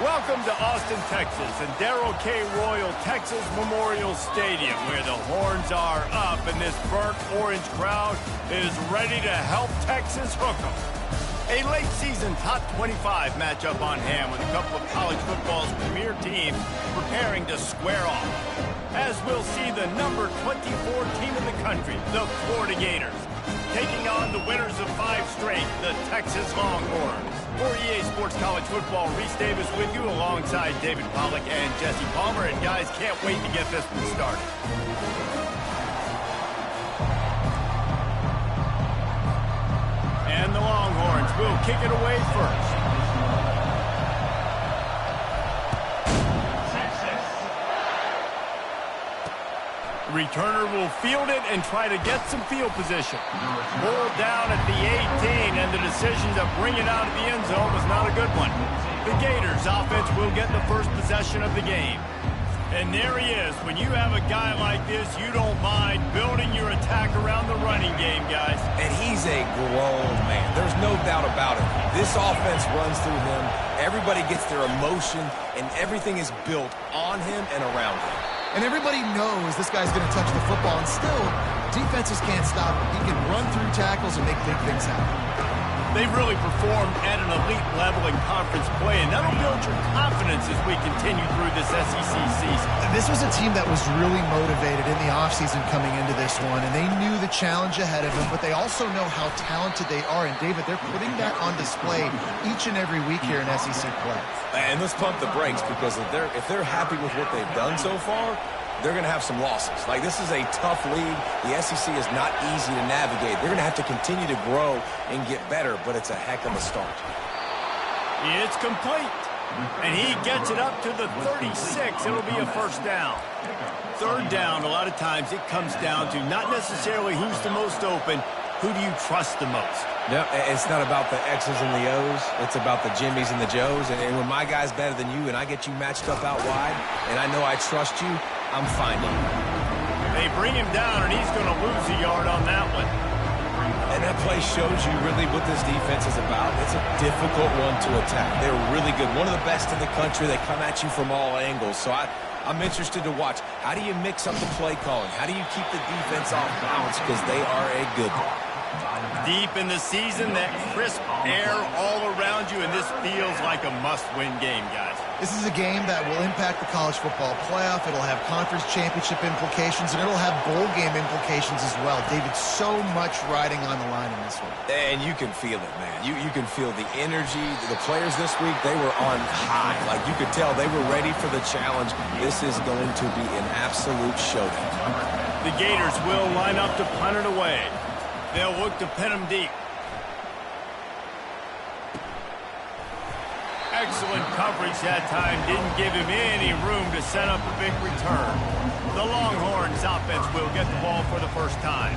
Welcome to Austin, Texas, and Darrell K. Royal Texas Memorial Stadium, where the horns are up and this burnt orange crowd is ready to help Texas hook 'em. A late-season top 25 matchup on hand with a couple of college football's premier teams preparing to square off. As we'll see the number 24 team in the country, the Florida Gators, taking on the winners of 5 straight, the Texas Longhorns. For EA Sports College Football, Reese Davis with you alongside David Pollack and Jesse Palmer. And guys, can't wait to get this one started. And the Longhorns will kick it away first. Returner will field it and try to get some field position. Pulled down at the 18, and the decision to bring it out of the end zone was not a good one. The Gators offense will get the first possession of the game. And there he is. When you have a guy like this, you don't mind building your attack around the running game, guys. And he's a grown man. There's no doubt about it. This offense runs through him. Everybody gets their emotion, and everything is built on him and around him. And everybody knows this guy's going to touch the football, and still, defenses can't stop him. He can run through tackles and make big things happen. They've really performed at an elite level in conference play, and that'll build your confidence as we continue through this SEC season. This was a team that was really motivated in the offseason coming into this one, and they knew the challenge ahead of them, but they also know how talented they are. And, David, they're putting that on display each and every week here in SEC play. And let's pump the brakes, because if they're happy with what they've done so far, they're going to have some losses. Like, this is a tough league. The SEC is not easy to navigate. They're going to have to continue to grow and get better, but it's a heck of a start. It's complete. And he gets it up to the 36. It'll be a first down. Third down, a lot of times it comes down to not necessarily who's the most open, who do you trust the most? No, it's not about the X's and the O's. It's about the Jimmys and the Joes. And when my guy's better than you and I get you matched up out wide and I know I trust you, I'm finding you. They bring him down, and he's going to lose a yard on that one. And that play shows you really what this defense is about. It's a difficult one to attack. They're really good. One of the best in the country. They come at you from all angles. So I'm interested to watch. How do you mix up the play calling? How do you keep the defense off balance? Because they are a good one. Deep in the season, that crisp air all around you, and this feels like a must-win game, guys. This is a game that will impact the college football playoff. It'll have conference championship implications, and it'll have bowl game implications as well. David, so much riding on the line in this one. And you can feel it, man. You can feel the energy. The players this week, they were on high. Like, you could tell they were ready for the challenge. This is going to be an absolute showdown. The Gators will line up to punt it away. They'll look to pin him deep. Excellent coverage that time. Didn't give him any room to set up a big return. The Longhorns offense will get the ball for the first time.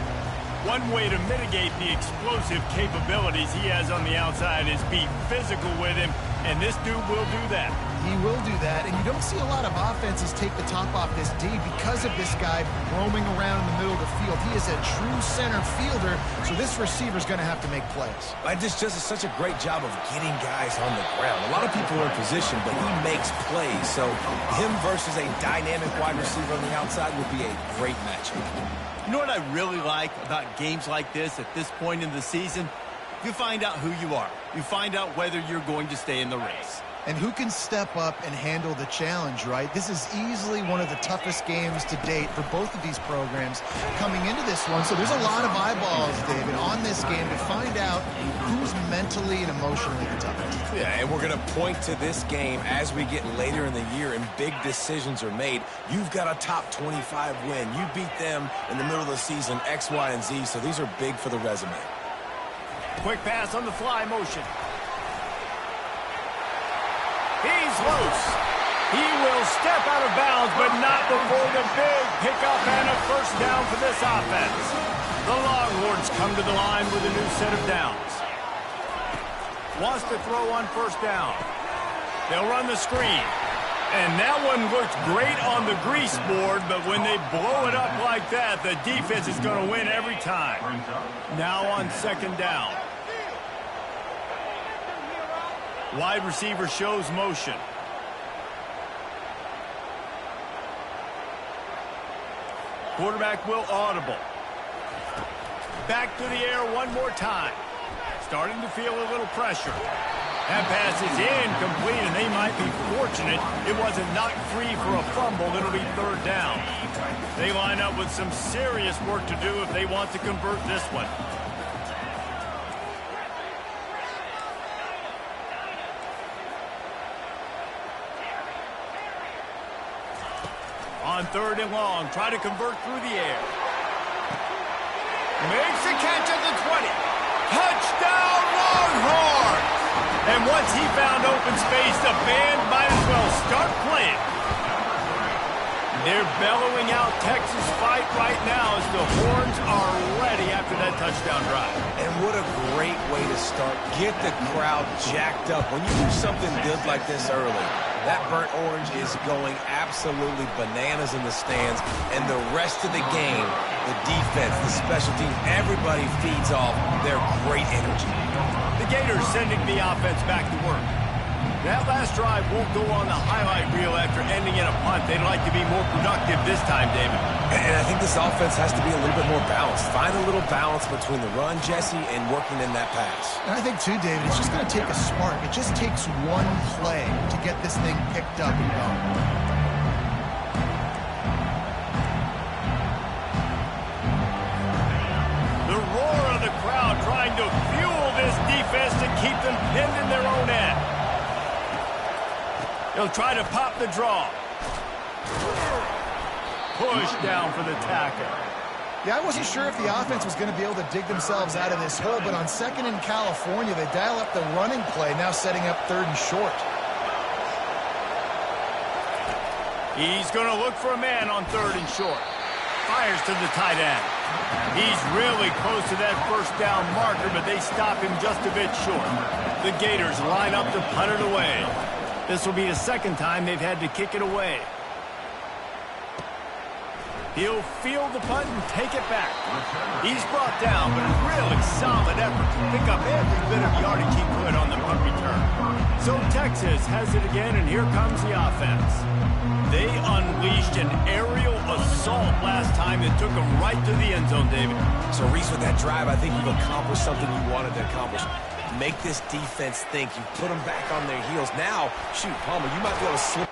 One way to mitigate the explosive capabilities he has on the outside is be physical with him, and this dude will do that. He will do that, and you don't see a lot of offenses take the top off this D because of this guy roaming around in the middle of the field. He is a true center fielder, so this receiver's going to have to make plays. Just does such a great job of getting guys on the ground. A lot of people are in position, but he makes plays. So him versus a dynamic wide receiver on the outside would be a great matchup. You know what I really like about games like this at this point in the season? You find out who you are. You find out whether you're going to stay in the race. And who can step up and handle the challenge, right? This is easily one of the toughest games to date for both of these programs coming into this one. So there's a lot of eyeballs, David, on this game to find out who's mentally and emotionally the toughest. Yeah, and we're going to point to this game as we get later in the year and big decisions are made. You've got a top 25 win. You beat them in the middle of the season, X, Y, and Z. So these are big for the resume. Quick pass on the fly motion. He's loose. He will step out of bounds, but not before the big pickup and a first down for this offense. The Longhorns come to the line with a new set of downs. Wants to throw on first down. They'll run the screen. And that one looks great on the grease board, but when they blow it up like that, the defense is going to win every time. Now on second down. Wide receiver shows motion. Quarterback will audible. Back to the air one more time. Starting to feel a little pressure. That pass is incomplete, and they might be fortunate it wasn't knocked free for a fumble. It'll be third down. They line up with some serious work to do if they want to convert this one. On third and long, try to convert through the air. Makes a catch at the 20. Touchdown, Longhorns! And once he found open space, the band might as well start playing. They're bellowing out Texas fight right now as the Horns are ready after that touchdown drive. And what a great way to start. Get the crowd jacked up. When you do something good like this early, that burnt orange is going absolutely bananas in the stands. And the rest of the game, the defense, the special teams, everybody feeds off their great energy. The Gators sending the offense back to work. That last drive won't go on the highlight reel after ending in a punt. They'd like to be more productive this time, David. And I think this offense has to be a little bit more balanced. Find a little balance between the run, Jesse, and working in that pass. And I think, too, David, it's just going to take a spark. It just takes one play to get this thing picked up and going. The roar of the crowd trying to fuel this defense to keep them pinned in their own end. He'll try to pop the draw. Push down for the tackle. Yeah, I wasn't sure if the offense was going to be able to dig themselves out of this hole, but on second in California, they dial up the running play, now setting up third and short. He's going to look for a man on third and short. Fires to the tight end. He's really close to that first down marker, but they stop him just a bit short. The Gators line up to punt it away. This will be the second time they've had to kick it away. He'll field the punt and take it back. He's brought down, but a really solid effort to pick up every bit of yardage he could on the punt return. So Texas has it again, and here comes the offense. They unleashed an aerial assault last time that took them right to the end zone, David. So, Reese, with that drive, I think you've accomplished something you wanted to accomplish. Make this defense think. You put them back on their heels. Now, shoot, Palmer, you might be able to slip.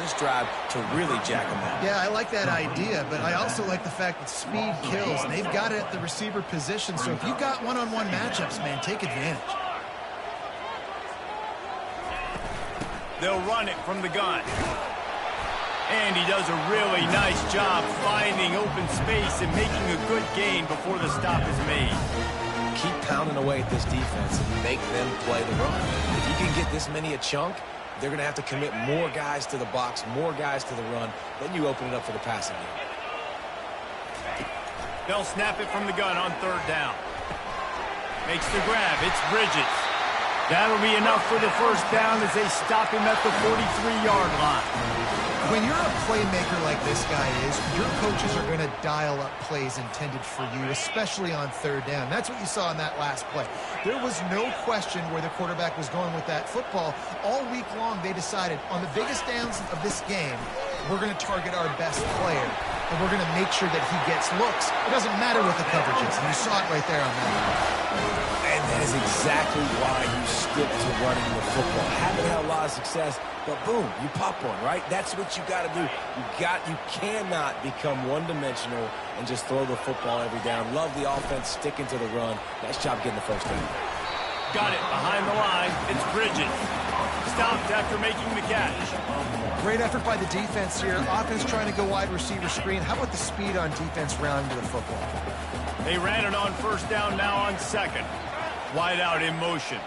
this drive to really jack them up. Yeah, I like that idea, but I also like the fact that speed kills, and they've got it at the receiver position. So if you've got one-on-one matchups, man, take advantage. They'll run it from the gun. And he does a really nice job finding open space and making a good gain before the stop is made. Keep pounding away at this defense and make them play the run. If you can get this many a chunk, they're going to have to commit more guys to the box, more guys to the run. Then you open it up for the passing game. They'll snap it from the gun on third down. Makes the grab. It's Bridges. That'll be enough for the first down as they stop him at the 43-yard line. When you're a playmaker like this guy is, your coaches are going to dial up plays intended for you, especially on third down. That's what you saw in that last play. There was no question where the quarterback was going with that football. All week long, they decided on the biggest downs of this game, we're going to target our best player, and we're going to make sure that he gets looks. It doesn't matter what the coverage is, and you saw it right there on that one. And that is exactly why you stick to running the football. Haven't had a lot of success, but boom, you pop one, right? That's what you got to do. You cannot become one-dimensional and just throw the football every down. Love the offense sticking to the run. Nice job getting the first down. Got it behind the line. It's Bridges. Stopped after making the catch. Great effort by the defense here. Offense trying to go wide receiver screen. How about the speed on defense rounding to the football? They ran it on first down, now on second. Wide out in motion.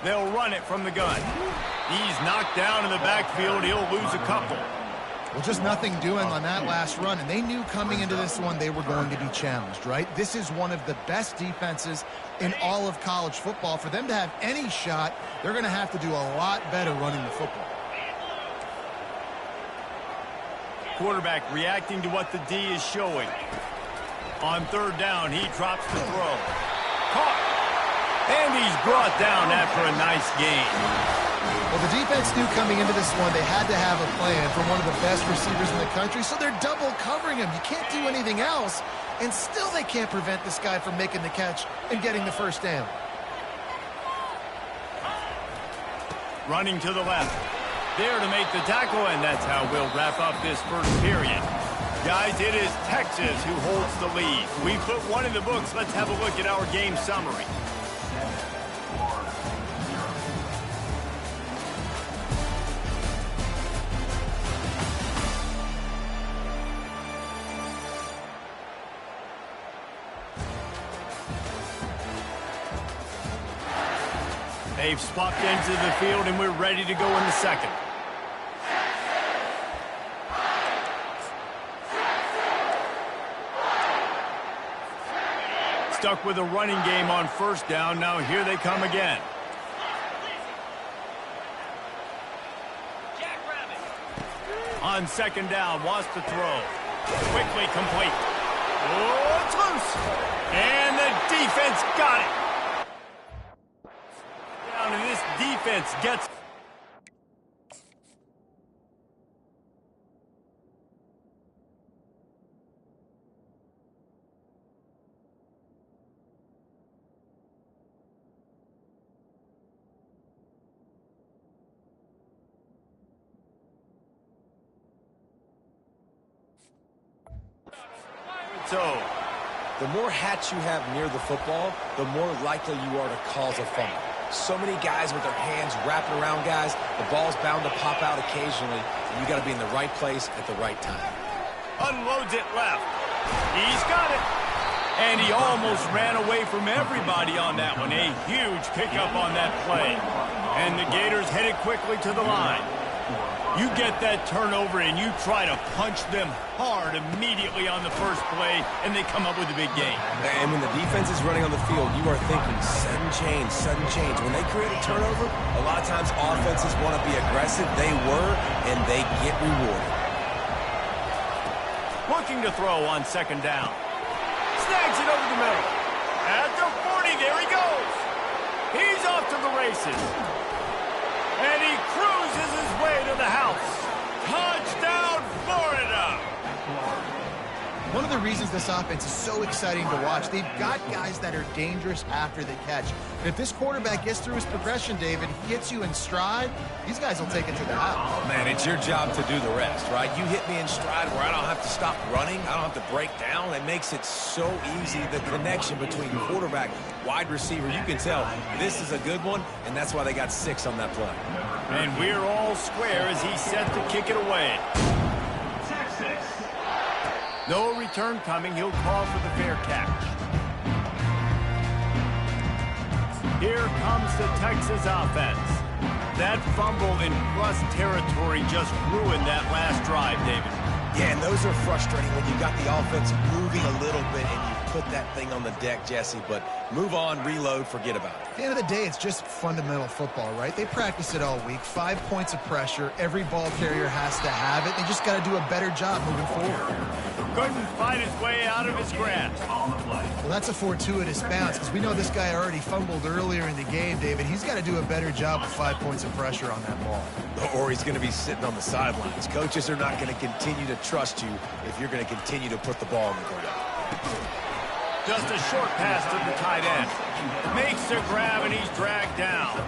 They'll run it from the gun. He's knocked down in the backfield. He'll lose a couple. Well, just nothing doing on that last run, and they knew coming into this one they were going to be challenged, right? This is one of the best defenses in all of college football. For them to have any shot, they're going to have to do a lot better running the football. Quarterback reacting to what the D is showing. On third down, he drops the throw. Caught. And he's brought down after a nice gain. Well, the defense knew coming into this one they had to have a plan for one of the best receivers in the country, so they're double covering him. You can't do anything else, and still they can't prevent this guy from making the catch and getting the first down. Running to the left. There to make the tackle, and that's how we'll wrap up this first period. Guys, it is Texas who holds the lead. We put one in the books. Let's have a look at our game summary. They've swapped ends of the field, and we're ready to go in the second. Stuck with a running game on first down. Now here they come again. On second down, wants to throw. Quickly complete. Oh, it's loose. And the defense got it. And this defense gets... So, the more hats you have near the football, the more likely you are to cause a fumble. So many guys with their hands wrapping around guys, the ball's bound to pop out occasionally, and you got to be in the right place at the right time. Unloads it left. He's got it. And he almost ran away from everybody on that one. A huge pickup on that play. And the Gators headed quickly to the line. You get that turnover and you try to punch them hard immediately on the first play, and they come up with a big gain. And when the defense is running on the field, you are thinking sudden change, sudden change. When they create a turnover, a lot of times offenses want to be aggressive. They were, and they get rewarded. Looking to throw on second down. Snags it over the middle. At the 40, there he goes. He's off to the races. And he cruises his way to the house. Touchdown, Florida! One of the reasons this offense is so exciting to watch, they've got guys that are dangerous after the catch. And if this quarterback gets through his progression, David, he hits you in stride, these guys will take it to the house. Man, it's your job to do the rest, right? You hit me in stride where I don't have to stop running. I don't have to break down. It makes it so easy, the connection between quarterback, wide receiver. You can tell this is a good one, and that's why they got 6 on that play. And we're all square as he's set to kick it away. No return coming. He'll call for the fair catch. Here comes the Texas offense. That fumble in plus territory just ruined that last drive, David. Yeah, and those are frustrating when you got the offense moving a little bit and you put that thing on the deck, Jesse. But move on, reload, forget about it. At the end of the day, it's just fundamental football, right? They practice it all week. 5 points of pressure. Every ball carrier has to have it. They just got to do a better job moving forward. Couldn't fight his way out of his grasp. Well, that's a fortuitous bounce because we know this guy already fumbled earlier in the game, David. He's got to do a better job with 5 points of pressure on that ball. Or he's going to be sitting on the sidelines. Coaches are not going to continue to trust you if you're going to continue to put the ball on the ground. Just a short pass to the tight end. Makes the grab, and he's dragged down.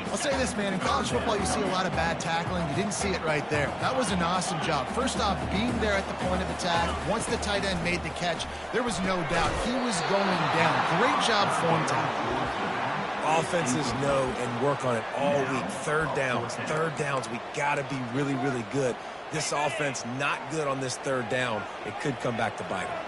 I'll say this, man. In college football, you see a lot of bad tackling. You didn't see it right there. That was an awesome job. First off, being there at the point of attack. Once the tight end made the catch, there was no doubt he was going down. Great job form tackle. Offenses know and work on it all week. Third downs. We got to be really, really good. This offense not good on this third down. It could come back to bite them.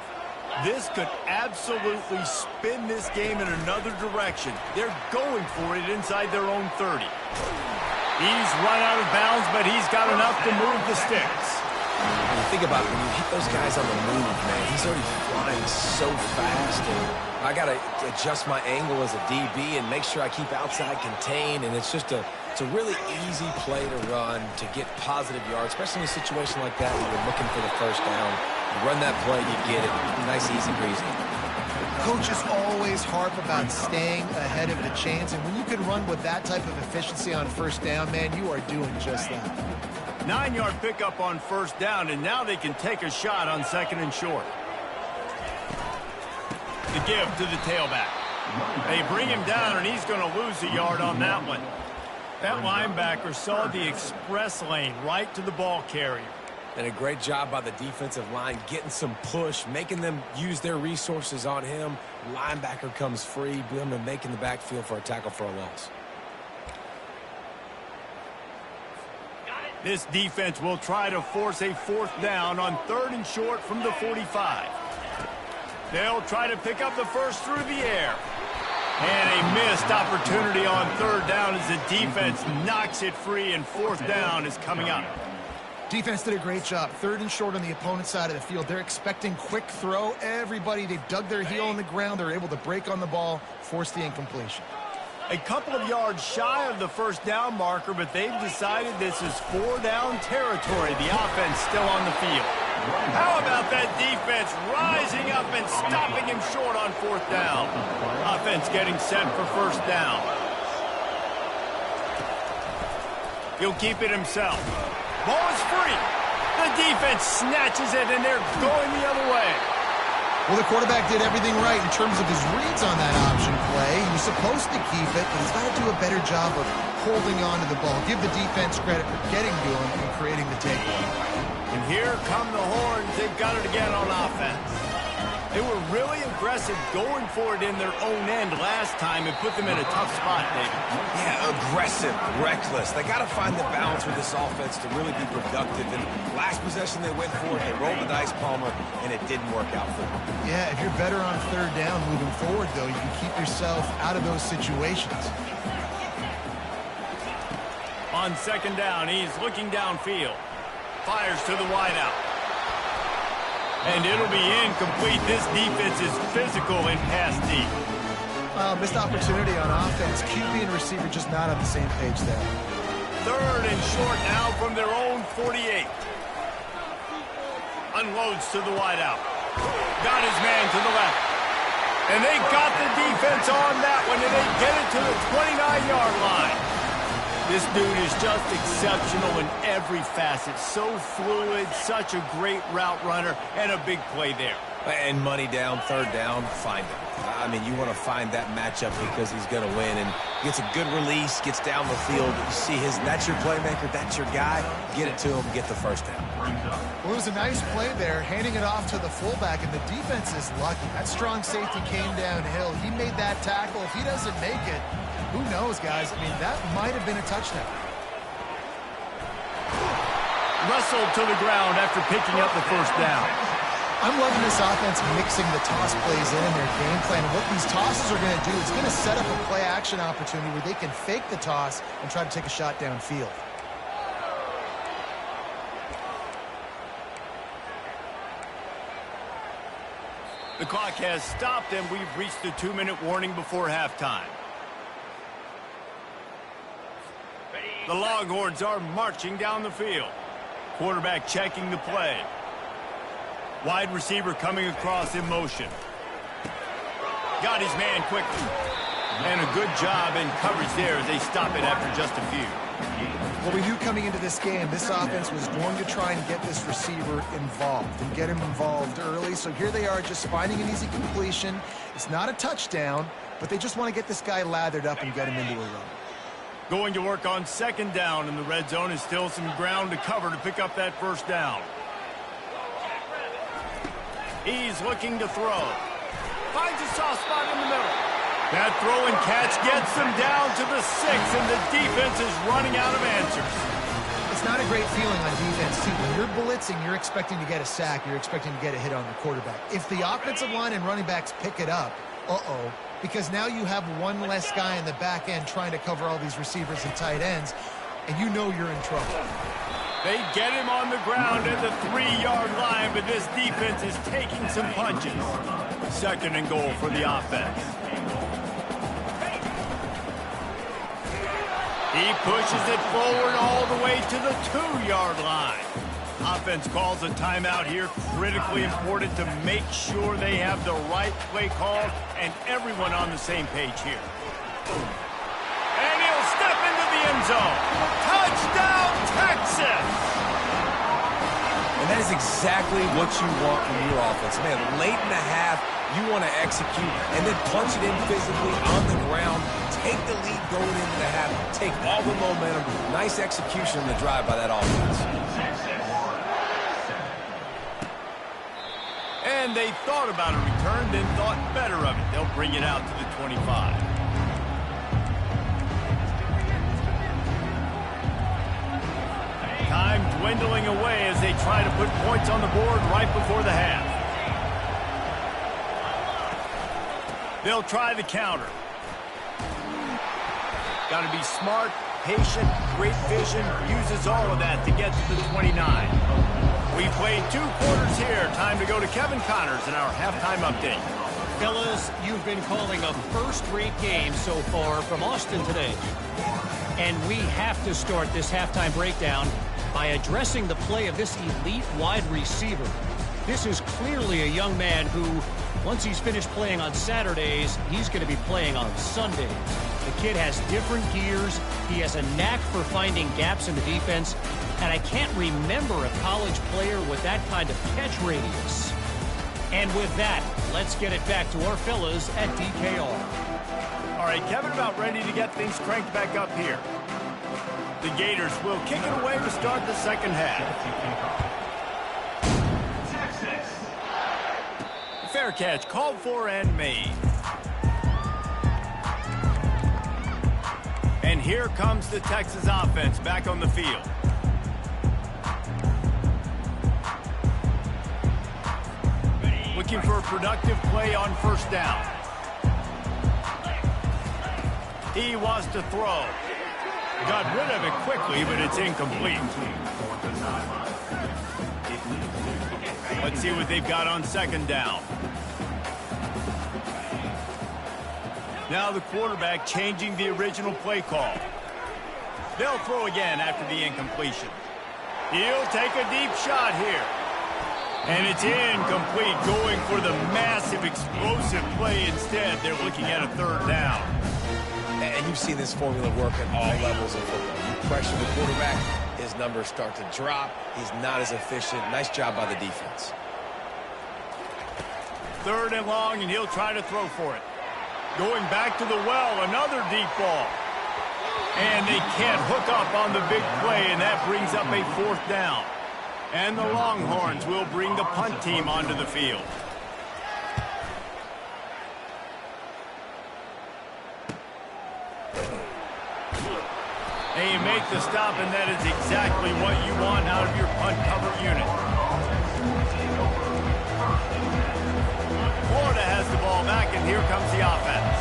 This could absolutely spin this game in another direction. They're going for it inside their own 30. He's run out of bounds, but he's got enough to move the sticks. When you think about it, when you hit those guys on the move, man, he's already flying so fast. And I got to adjust my angle as a DB and make sure I keep outside contained. And it's just it's a really easy play to run to get positive yards, especially in a situation like that where you're looking for the first down. You run that play, you get it. Nice, easy breezy. Coaches always harp about staying ahead of the chains, and when you can run with that type of efficiency on first down, man, you are doing just that. 9-yard pickup on first down, and now they can take a shot on 2nd and short. The give to the tailback. They bring him down, and he's going to lose a yard on that one. That linebacker saw the express lane right to the ball carrier. And a great job by the defensive line getting some push, making them use their resources on him. Linebacker comes free, boom, and making the backfield for a tackle for a loss. This defense will try to force a 4th down on 3rd and short from the 45. They'll try to pick up the first through the air. And a missed opportunity on 3rd down as the defense knocks it free, and 4th down is coming up. Defense did a great job. 3rd and short on the opponent's side of the field. They're expecting quick throw. Everybody, they dug their heel in the ground. They're able to break on the ball, force the incompletion. A couple of yards shy of the first down marker, but they've decided this is 4-down territory. The offense still on the field. How about that defense rising up and stopping him short on 4th down? Offense getting set for first down. He'll keep it himself. Ball is free. The defense snatches it, and they're going the other way. Well, the quarterback did everything right in terms of his reads on that option play. He was supposed to keep it, but he's got to do a better job of holding on to the ball. Give the defense credit for getting to him and creating the takeaway. And here come the Horns. They've got it again on offense. They were really aggressive going for it in their own end last time and put them in a tough spot, David. Yeah, aggressive, reckless. They got to find the balance with this offense to really be productive. And last possession they went for it, they rolled the dice, Palmer, and it didn't work out for them. Yeah, if you're better on 3rd down moving forward, though, you can keep yourself out of those situations. On 2nd down, he's looking downfield. Fires to the wideout. And it'll be incomplete. This defense is physical and pass deep. Missed opportunity on offense. QB and receiver just not on the same page there. 3rd and short now from their own 48. Unloads to the wideout. Got his man to the left. And they got the defense on that one, and they get it to the 29-yard line. This dude is just exceptional in every facet. So fluid, such a great route runner, and a big play there. And money down, third down, find him. I mean, you want to find that matchup because he's going to win. And gets a good release, gets down the field. You see that's your playmaker, that's your guy. Get it to him, get the first down. Well, it was a nice play there, handing it off to the fullback, and the defense is lucky. That strong safety came downhill. He made that tackle. If he doesn't make it, who knows, guys? I mean, that might have been a touchdown. Wrestled to the ground after picking up the first down. I'm loving this offense mixing the toss plays in their game plan. And what these tosses are going to do is going to set up a play-action opportunity where they can fake the toss and try to take a shot downfield. The clock has stopped, and we've reached the 2-minute warning before halftime. The Longhorns are marching down the field. Quarterback checking the play. Wide receiver coming across in motion. Got his man quickly. And a good job in coverage there as they stop it after just a few. Well, we knew coming into this game, this offense was going to try and get this receiver involved and get him involved early. So here they are just finding an easy completion. It's not a touchdown, but they just want to get this guy lathered up and get him into a run. Going to work on second down in the red zone is still some ground to cover to pick up that first down. He's looking to throw. Finds a soft spot in the middle. That throw and catch gets them down to the 6, and the defense is running out of answers. It's not a great feeling on defense, too. When you're blitzing, you're expecting to get a sack. You're expecting to get a hit on the quarterback. If the offensive line and running backs pick it up, because now you have one less guy in the back end trying to cover all these receivers and tight ends, and you know you're in trouble. They get him on the ground at the 3-yard line, but this defense is taking some punches. Second and goal for the offense. He pushes it forward all the way to the 2-yard line. Offense calls a timeout here. Critically important to make sure they have the right play call and everyone on the same page here. And he'll step into the end zone. Touchdown, Texas! And that is exactly what you want from your offense. Man, late in the half, you want to execute and then punch it in physically on the ground. Take the lead going into the half. Take all the momentum. Nice execution in the drive by that offense. And they thought about a return, then thought better of it. They'll bring it out to the 25. Time dwindling away as they try to put points on the board right before the half. They'll try the counter. Got to be smart, patient, great vision, uses all of that to get to the 29. We played 2 quarters here. Time to go to Kevin Connors in our halftime update. Fellas, you've been calling a first-rate game so far from Austin today. And we have to start this halftime breakdown by addressing the play of this elite wide receiver. This is clearly a young man who, once he's finished playing on Saturdays, he's going to be playing on Sundays. The kid has different gears. He has a knack for finding gaps in the defense. And I can't remember a college player with that kind of catch radius. And with that, let's get it back to our fellas at DKR. All right, Kevin about ready to get things cranked back up here. The Gators will kick it away to start the second half. Fair catch called for and made. And here comes the Texas offense back on the field. Looking for a productive play on first down. He wants to throw. Got rid of it quickly, but it's incomplete. Let's see what they've got on second down. Now the quarterback changing the original play call. They'll throw again after the incompletion. He'll take a deep shot here. And it's incomplete, going for the massive explosive play instead. They're looking at a third down. And And you've seen this formula work at all levels of football. You pressure the quarterback, his numbers start to drop. He's not as efficient. Nice job by the defense. 3rd and long, and he'll try to throw for it. Going back to the well, another deep ball. And they can't hook up on the big play, and that brings up a 4th down. And the Longhorns will bring the punt team onto the field. And you make the stop, and that is exactly what you want out of your punt cover unit. Florida has the ball back, and here comes the offense.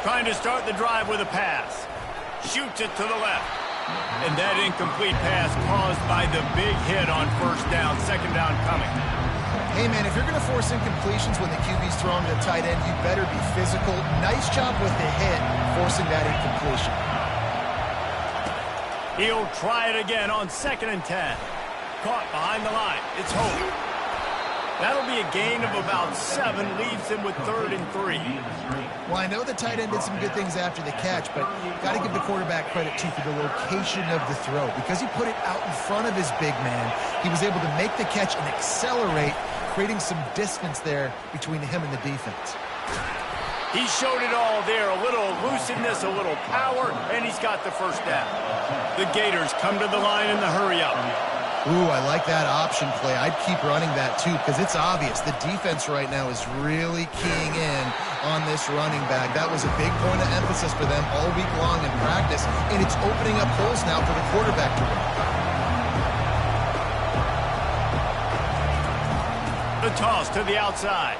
Trying to start the drive with a pass. Shoots it to the left. And that incomplete pass caused by the big hit on 1st down, 2nd down coming. Hey, man, if you're going to force incompletions when the QB's throwing to the tight end, you better be physical. Nice job with the hit, forcing that incompletion. He'll try it again on 2nd and 10. Caught behind the line. It's Hope. That'll be a gain of about 7, leaves him with 3rd and 3. Well, I know the tight end did some good things after the catch, but got to give the quarterback credit, too, for the location of the throw. Because he put it out in front of his big man, he was able to make the catch and accelerate, creating some distance there between him and the defense. He showed it all there, a little elusiveness, a little power, and he's got the 1st down. The Gators come to the line in the hurry-up. Ooh, I like that option play. I'd keep running that, too, because it's obvious. The defense right now is really keying in on this running back. That was a big point of emphasis for them all week long in practice, and it's opening up holes now for the quarterback to run. The toss to the outside.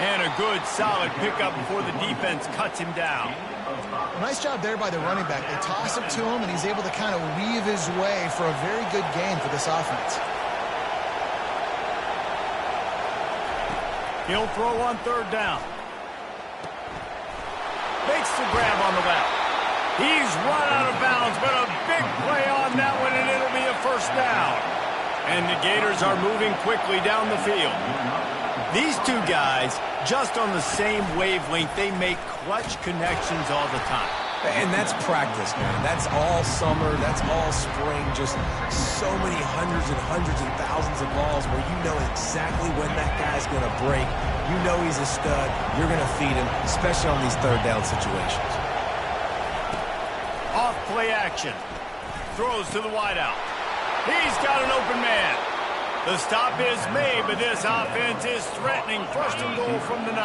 And a good, solid pickup before the defense cuts him down. Well, nice job there by the running back. They toss it to him, and he's able to kind of weave his way for a very good gain for this offense. He'll throw on 3rd down. Makes the grab on the left. He's run out of bounds, but a big play on that one, and it'll be a 1st down. And the Gators are moving quickly down the field. These two guys, just on the same wavelength, they make clutch connections all the time. And that's practice, man. That's all summer. That's all spring. Just so many hundreds and thousands of balls where you know exactly when that guy's going to break. You know he's a stud. You're going to feed him, especially on these 3rd down situations. Off play action. Throws to the wideout. He's got an open man. The stop is made, but this offense is threatening 1st and goal from the 9.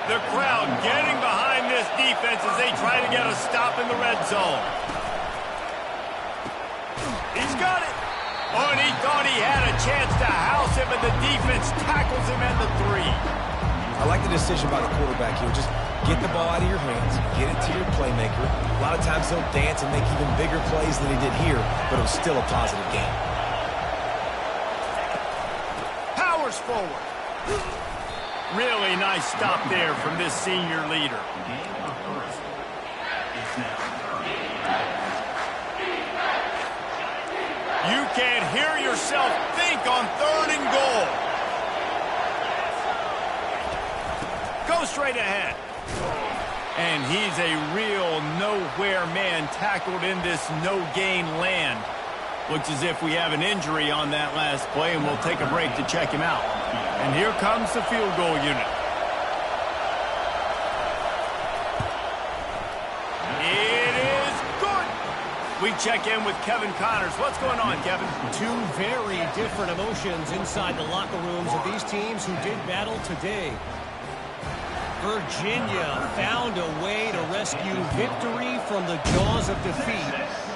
The crowd getting behind this defense as they try to get a stop in the red zone. He's got it. Oh, and he thought he had a chance to house him, and the defense tackles him at the 3. I like the decision by the quarterback here. Just get the ball out of your hands, get it to your playmaker. A lot of times he'll dance and make even bigger plays than he did here, but it was still a positive game. Powers forward. Really nice stop there from this senior leader. You can't hear yourself think on 3rd and goal. Go straight ahead. And he's a real nowhere man tackled in this no-gain land. Looks as if we have an injury on that last play, and we'll take a break to check him out. And here comes the field goal unit. It is good. We check in with Kevin Connors. What's going on, Kevin? Two very different emotions inside the locker rooms of these teams who did battle today. Virginia found a way to rescue victory from the jaws of defeat.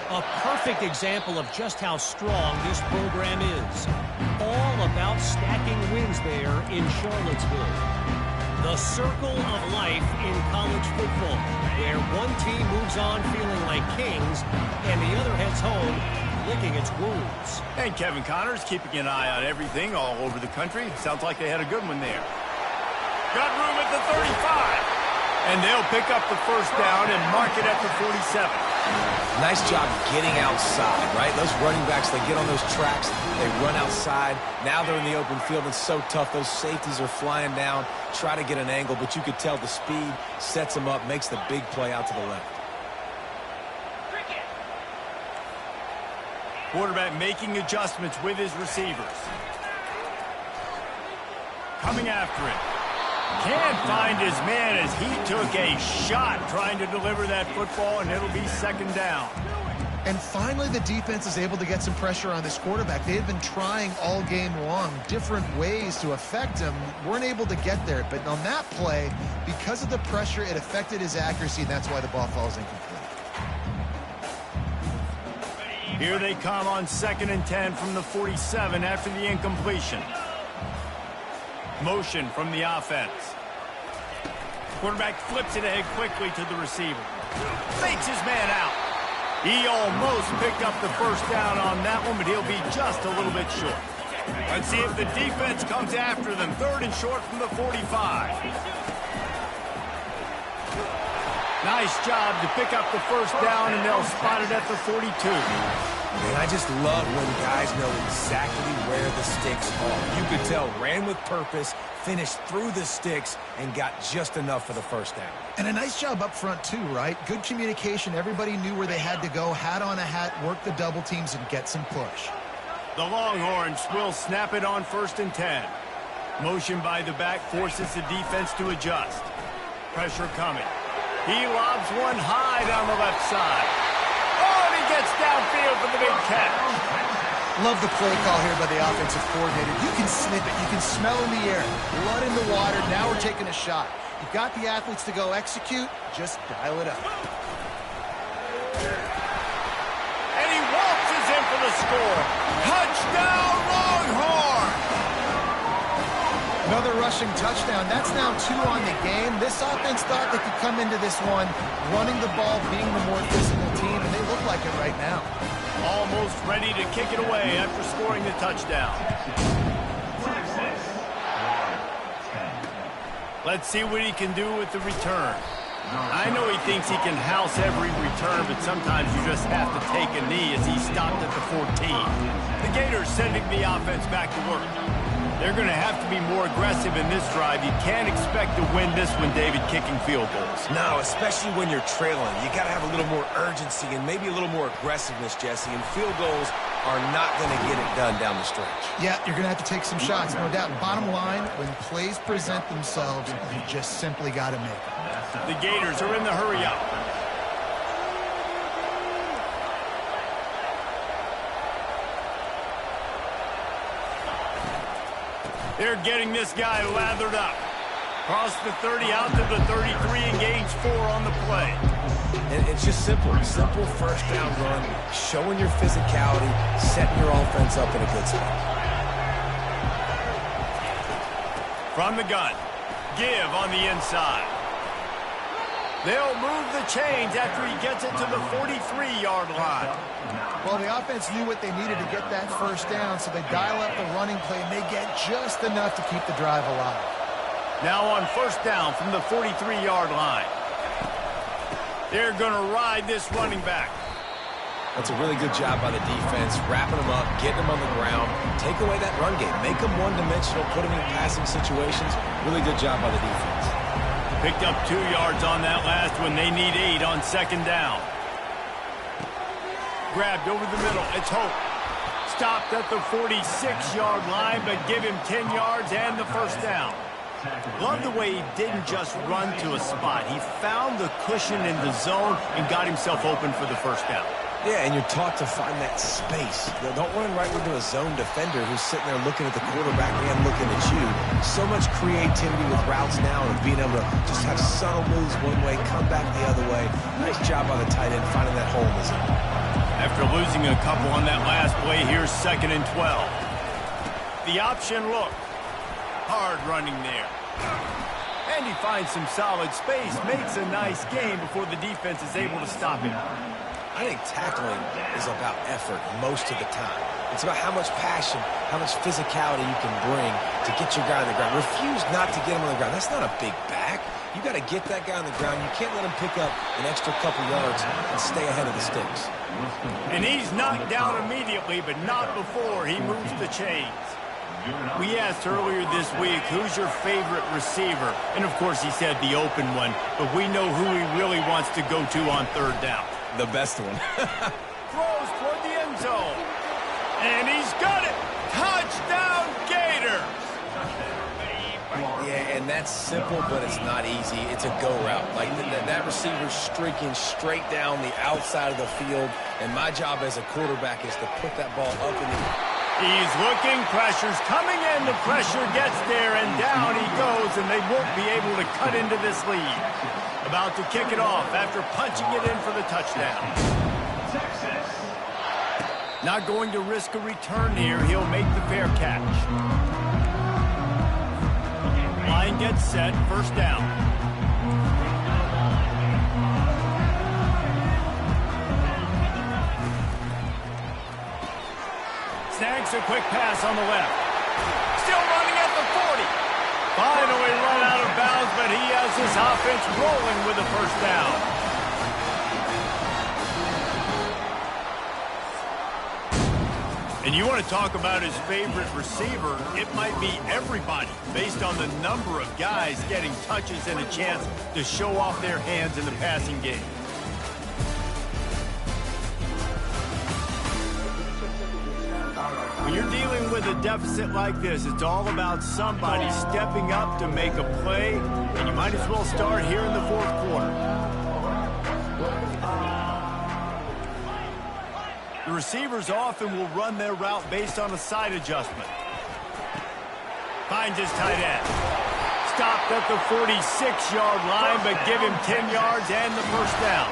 A perfect example of just how strong this program is. All about stacking wins there in Charlottesville. The circle of life in college football, where one team moves on feeling like kings and the other heads home licking its wounds. And Kevin Connors keeping an eye on everything all over the country. Sounds like they had a good one there. Got room at the 35. And they'll pick up the 1st down and mark it at the 47. Nice job getting outside, right? Those running backs, they get on those tracks, they run outside. Now they're in the open field. It's so tough. Those safeties are flying down, try to get an angle, but you could tell the speed sets them up, makes the big play out to the left. Quarterback making adjustments with his receivers. Coming after it. Can't find his man as he took a shot trying to deliver that football, and it'll be second down. And finally, the defense is able to get some pressure on this quarterback. They had been trying all game long different ways to affect him. Weren't able to get there. But on that play, because of the pressure, it affected his accuracy, and that's why the ball falls incomplete. Here they come on 2nd and 10 from the 47 after the incompletion. Motion from the offense. Quarterback flips it ahead quickly to the receiver. Fakes his man out. He almost picked up the first down on that one, but he'll be just a little bit short. Let's see if the defense comes after them. 3rd and short from the 45. Nice job to pick up the first down, and they'll spot it at the 42. And I just love when guys know exactly where the sticks are. You could tell, ran with purpose, finished through the sticks, and got just enough for the first down. And a nice job up front, too, right? Good communication. Everybody knew where they had to go, hat on a hat, work the double teams, and get some push. The Longhorns will snap it on 1st and 10. Motion by the back forces the defense to adjust. Pressure coming. He lobs one high down the left side. Oh, and he gets downfield for the big catch. Love the play call here by the offensive coordinator. You can sniff it. You can smell in the air. Blood in the water. Now we're taking a shot. You've got the athletes to go execute. Just dial it up. And he waltzes in for the score. Touchdown, Longhorn! Another rushing touchdown. That's now 2 on the game. This offense thought they could come into this one running the ball, being the more physical team, and they look like it right now. Almost ready to kick it away after scoring the touchdown. Let's see what he can do with the return. I know he thinks he can house every return, but sometimes you just have to take a knee as he stopped at the 14. The Gators sending the offense back to work. They're going to have to be more aggressive in this drive. You can't expect to win this one, David, kicking field goals. No, especially when you're trailing. You got to have a little more urgency and maybe a little more aggressiveness, Jesse. And field goals are not going to get it done down the stretch. Yeah, you're going to have to take some shots, no doubt. Bottom line, when plays present themselves, you just simply got to make them. The Gators are in the hurry up. They're getting this guy lathered up. Cross the 30 out to the 33 and gains 4 on the play. And it's just simple. Simple first down run, showing your physicality, setting your offense up in a good spot. From the gun. Give on the inside. They'll move the chains after he gets it to the 43-yard line. Well, the offense knew what they needed to get that first down, so they dial up the running play, and they get just enough to keep the drive alive. Now on first down from the 43-yard line. They're going to ride this running back. That's a really good job by the defense, wrapping them up, getting them on the ground, take away that run game, make them one-dimensional, put them in passing situations. Really good job by the defense. Picked up 2 yards on that last one. They need 8 on second down. Grabbed over the middle. It's Hope. Stopped at the 46-yard line, but give him 10 yards and the first down. Love the way he didn't just run to a spot. He found the cushion in the zone and got himself open for the first down. Yeah, and you're taught to find that space. Don't run right into a zone defender who's sitting there looking at the quarterback and looking at you. So much creativity with routes now and being able to just have subtle moves one way, come back the other way. Nice job by the tight end finding that hole in the zone. After losing a couple on that last play, here's 2nd and 12. The option look. Hard running there. And he finds some solid space, makes a nice game before the defense is able to stop him. I think tackling is about effort most of the time. It's about how much passion, how much physicality you can bring to get your guy on the ground. Refuse not to get him on the ground. That's not a big back. You got to get that guy on the ground. You can't let him pick up an extra couple yards and stay ahead of the sticks. And he's knocked down immediately, but not before he moves the chains. We asked earlier this week, who's your favorite receiver? And, of course, he said the open one, but we know who he really wants to go to on third down. The best one. Throws toward the end zone. And he's got it. Touchdown, Gators. Yeah, and that's simple, but it's not easy. It's a go route. Like, that receiver's streaking straight down the outside of the field, and my job as a quarterback is to put that ball up in the air. He's looking, pressure's coming in, the pressure gets there, and down he goes, and they won't be able to cut into this lead. About to kick it off after punching it in for the touchdown. Not going to risk a return here, he'll make the fair catch. Line gets set, first down. Snags a quick pass on the left. Still running at the 40. Finally run out of bounds, but he has his offense rolling with a first down. And you want to talk about his favorite receiver, it might be everybody, based on the number of guys getting touches and a chance to show off their hands in the passing game. When you're dealing with a deficit like this, it's all about somebody stepping up to make a play, and you might as well start here in the fourth quarter. The receivers often will run their route based on a side adjustment. Finds his tight end. Stopped at the 46-yard line, but give him 10 yards and the first down.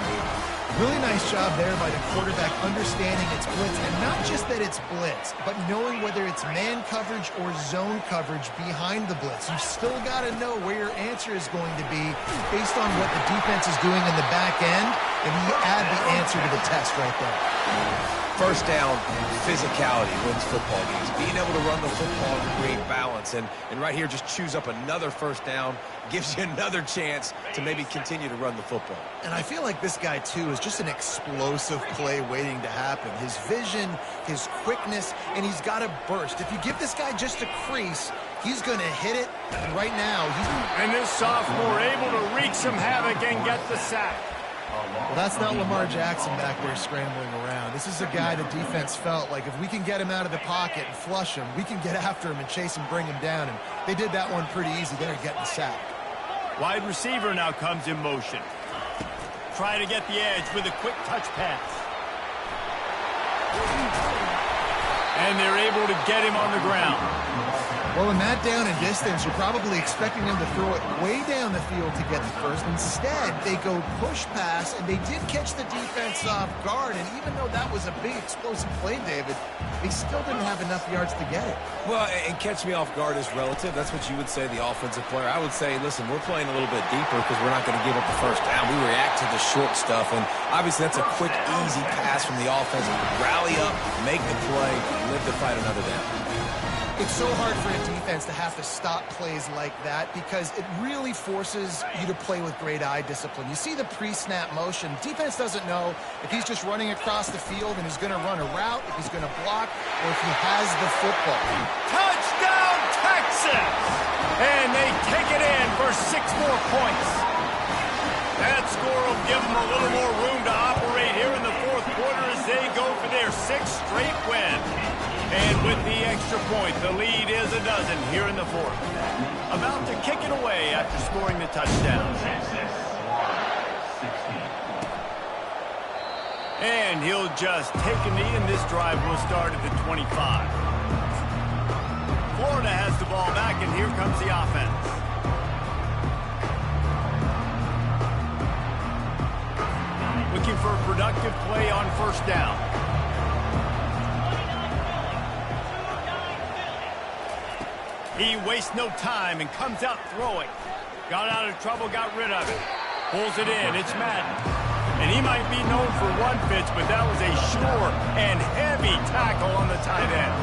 Really nice job there by the quarterback understanding it's blitz, and not just that it's blitz, but knowing whether it's man coverage or zone coverage behind the blitz. You still got to know where your answer is going to be based on what the defense is doing in the back end, and you add the answer to the test right there. First down, physicality wins football games. Being able to run the football and create balance. And right here, just choose up another first down, gives you another chance to maybe continue to run the football. And I feel like this guy, too, is just an explosive play waiting to happen. His vision, his quickness, and he's got a burst. If you give this guy just a crease, he's going to hit it. And right now, And this sophomore able to wreak some havoc and get the sack. Well, that's not Lamar Jackson back there scrambling around. This is a guy the defense felt like if we can get him out of the pocket and flush him, we can get after him and chase him, bring him down. And they did that one pretty easy there, getting the sack. Wide receiver now comes in motion. Try to get the edge with a quick touch pass. And they're able to get him on the ground. Well, in that down and distance, you're probably expecting them to throw it way down the field to get the first. Instead, they go push pass, and they did catch the defense off guard. And even though that was a big explosive play, David, they still didn't have enough yards to get it. Well, and catch me off guard is relative. That's what you would say, the offensive player. I would say, listen, we're playing a little bit deeper because we're not going to give up the first down. We react to the short stuff, and obviously that's a quick, easy pass from the offense. Rally up, make the play, live to fight another down. It's so hard for a defense to have to stop plays like that because it really forces you to play with great eye discipline. You see the pre-snap motion. Defense doesn't know if he's just running across the field and he's going to run a route, if he's going to block, or if he has the football. Touchdown, Texas! And they take it in for 6 more points. That score will give them a little more room to operate here in the fourth quarter as they go for their 6th straight win. And with the extra point, the lead is a dozen here in the fourth. About to kick it away after scoring the touchdown. And he'll just take a knee, and this drive will start at the 25. Florida has the ball back, and here comes the offense. Looking for a productive play on first down. He wastes no time and comes out throwing. Got out of trouble, got rid of it. Pulls it in, it's Madden. And he might be known for one pitch, but that was a sure and heavy tackle on the tight end.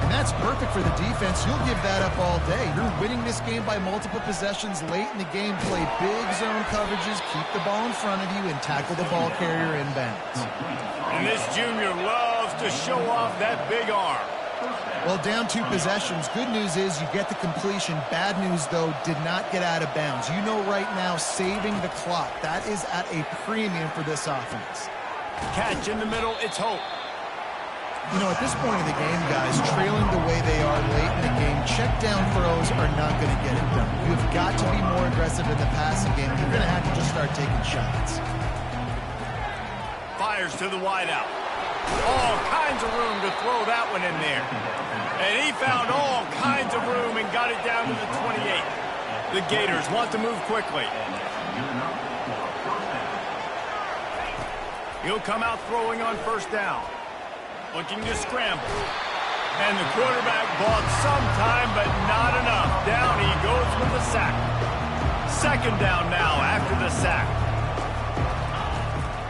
And that's perfect for the defense. You'll give that up all day. You're winning this game by multiple possessions late in the game. Play big zone coverages, keep the ball in front of you, and tackle the ball carrier inbounds. And this junior loves to show off that big arm. Well, down 2 possessions. Good news is you get the completion. Bad news, though, did not get out of bounds. You know right now, saving the clock. That is at a premium for this offense. Catch in the middle, it's Hope. You know, at this point in the game, guys, trailing the way they are late in the game, check down throws are not going to get it done. You've got to be more aggressive in the passing game. You're going to have to just start taking shots. Fires to the wideout. All kinds of room to throw that one in there. And he found all kinds of room and got it down to the 28. The Gators want to move quickly. He'll come out throwing on first down. Looking to scramble. And the quarterback bought some time, but not enough. Down he goes with the sack. Second down now after the sack.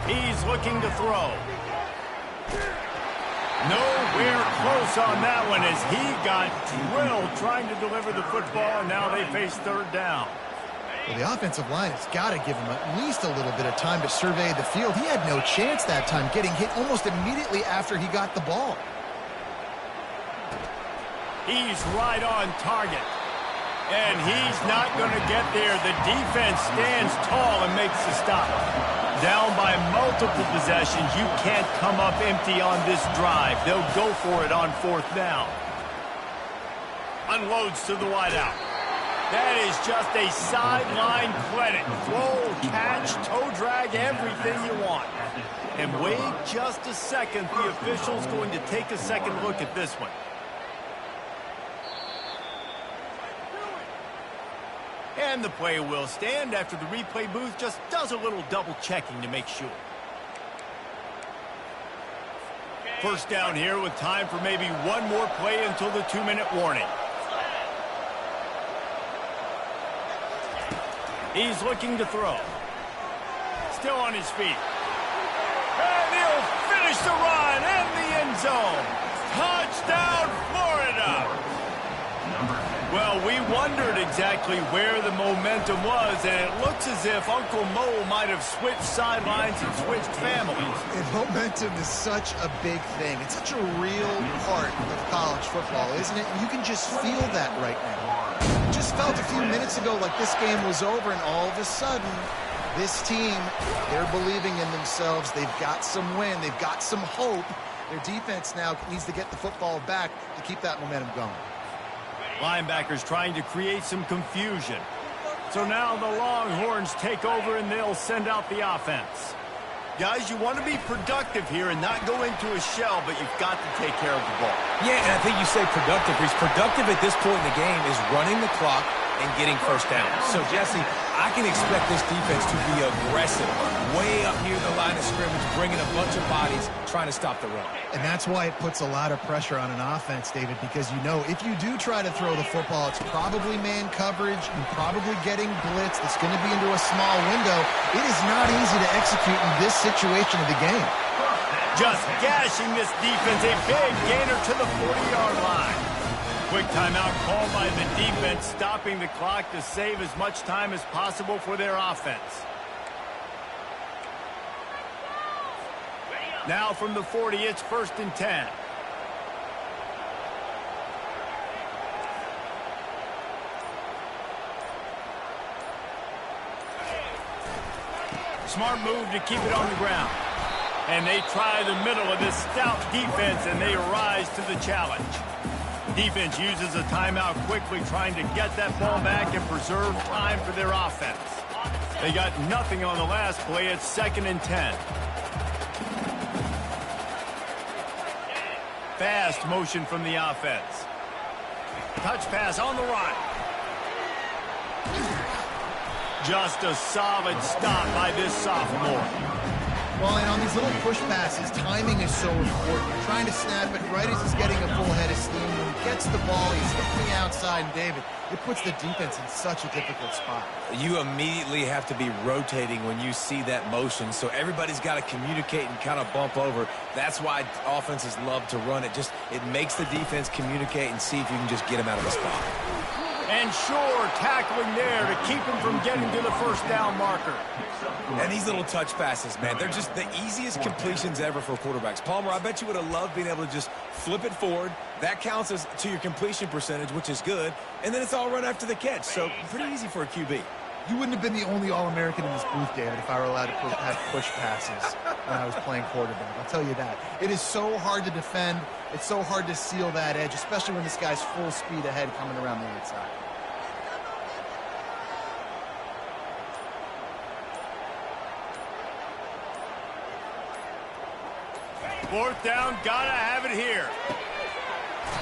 He's looking to throw. Nowhere close on that one as he got drilled trying to deliver the football, and now they face third down. Well, the offensive line has got to give him at least a little bit of time to survey the field. He had no chance that time, getting hit almost immediately after he got the ball. He's right on target. And he's not going to get there. The defense stands tall and makes the stop. Down by multiple possessions, you can't come up empty on this drive. They'll go for it on fourth down. Unloads to the wideout. That is just a sideline clinic. Throw, catch, toe drag, everything you want. And wait just a second. The official's going to take a second look at this one. And the play will stand after the replay booth just does a little double checking to make sure. First down here with time for maybe one more play until the 2-minute warning. He's looking to throw. Still on his feet. And he'll finish the run in the end zone. Touchdown, Florida. Well, we wondered exactly where the momentum was, and it looks as if Uncle Mo might have switched sidelines and switched families. And momentum is such a big thing. It's such a real part of college football, isn't it? And you can just feel that right now. It just felt a few minutes ago like this game was over, and all of a sudden, this team, they're believing in themselves. They've got some win. They've got some hope. Their defense now needs to get the football back to keep that momentum going. Linebackers trying to create some confusion. So now the Longhorns take over and they'll send out the offense. Guys, you want to be productive here and not go into a shell, but you've got to take care of the ball. Yeah, and I think you say productive. He's productive at this point in the game is running the clock and getting first down. So, Jesse, I can expect this defense to be aggressive, way up near the line of scrimmage, bringing a bunch of bodies, trying to stop the run. And that's why it puts a lot of pressure on an offense, David, because you know if you do try to throw the football, it's probably man coverage and probably getting blitz. It's going to be into a small window. It is not easy to execute in this situation of the game. Just gashing this defense, a big gainer to the 40-yard line. Quick timeout called by the defense, stopping the clock to save as much time as possible for their offense. Now from the 40, it's 1st and 10. Smart move to keep it on the ground. And they try the middle of this stout defense, and they rise to the challenge. Defense uses a timeout quickly, trying to get that ball back and preserve time for their offense. They got nothing on the last play. It's 2nd and 10. Fast motion from the offense. Touch pass on the run. Just a solid stop by this sophomore. Well, and on these little push passes, timing is so important. You're trying to snap it right as he's getting a full head of steam. When he gets the ball, he's hitting the outside, and David, it puts the defense in such a difficult spot. You immediately have to be rotating when you see that motion, so everybody's got to communicate and kind of bump over. That's why offenses love to run it. It makes the defense communicate and see if you can just get him out of the spot. And sure, tackling there to keep him from getting to the first down marker. And these little touch passes, man, they're just the easiest completions ever for quarterbacks. Palmer, I bet you would have loved being able to just flip it forward. That counts as to your completion percentage, which is good. And then it's all run after the catch, so pretty easy for a QB. You wouldn't have been the only All-American in this booth, David, if I were allowed to have push passes when I was playing quarterback. I'll tell you that. It is so hard to defend. It's so hard to seal that edge, especially when this guy's full speed ahead coming around the outside. Fourth down, gotta have it here.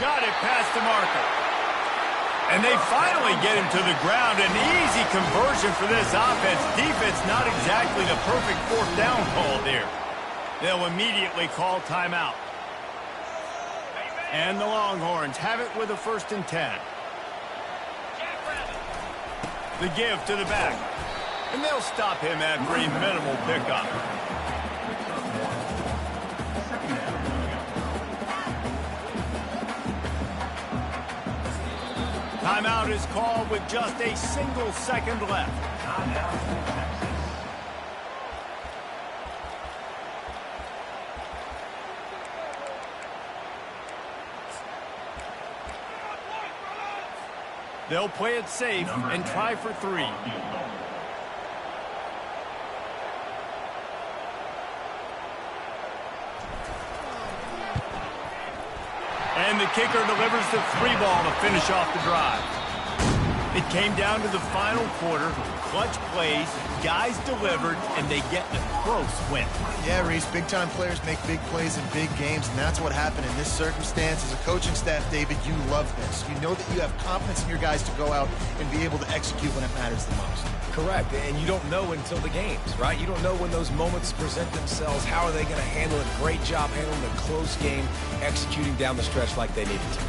Got it past the marker. And they finally get him to the ground. An easy conversion for this offense. Defense not exactly the perfect fourth down call there. They'll immediately call timeout. And the Longhorns have it with a 1st and 10. The give to the back. And they'll stop him after a minimal pickup. Timeout is called with just a single second left. They'll play it safe and try for 3. And the kicker delivers the 3 ball to finish off the drive. It came down to the final quarter. Clutch plays, guys delivered, and they get a close win. Yeah, Reese, big-time players make big plays in big games, and that's what happened in this circumstance. As a coaching staff, David, you love this. You know that you have confidence in your guys to go out and be able to execute when it matters the most. Correct, and you don't know until the games, right? You don't know when those moments present themselves. How are they going to handle it? Great job handling a close game, executing down the stretch like they needed to.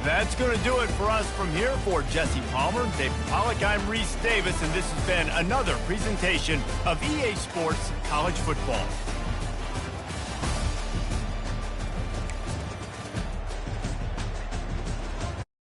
That's going to do it for us from here. For Jesse Palmer, David Pollack, I'm Reese Davis, and this has been another presentation of EA Sports College Football.